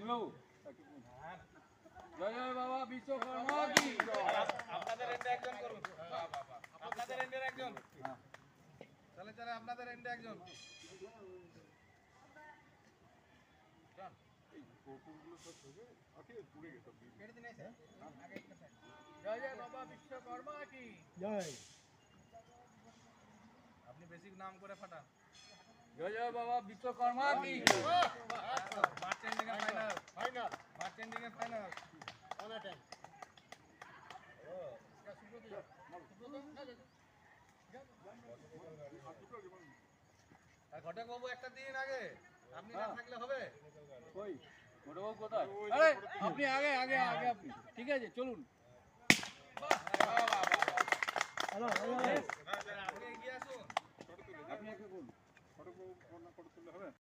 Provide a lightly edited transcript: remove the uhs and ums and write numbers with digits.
বাবু জয় জয় বাবা বিশ্বকর্মা কি আপনাদের এন্ডে একজন করুন আপনাদের এন্ডের একজন চলে চলে আপনাদের এন্ডে একজন জয় জয় বাবা বিশ্বকর্মা কি জয় আপনি বেশি নাম করে ফাটান জয় জয় বাবা বিশ্বকর্মা কি মার্চ এন্ডিং এর ফাইনাল ফাইনাল মার্চ এন্ডিং এর ফাইনাল অন অ্যাটেন্ড আর ঘটক বাবু একটা দিন আগে আপনি না থাকলে হবে কই বড় বাবু কোথায় আরে আপনি আগে আগে আগে আপনি ঠিক আছে চলুন হ্যালো আপনি এগিয়ে আসুন আপনি একটা করুন ফটো তুললে হবে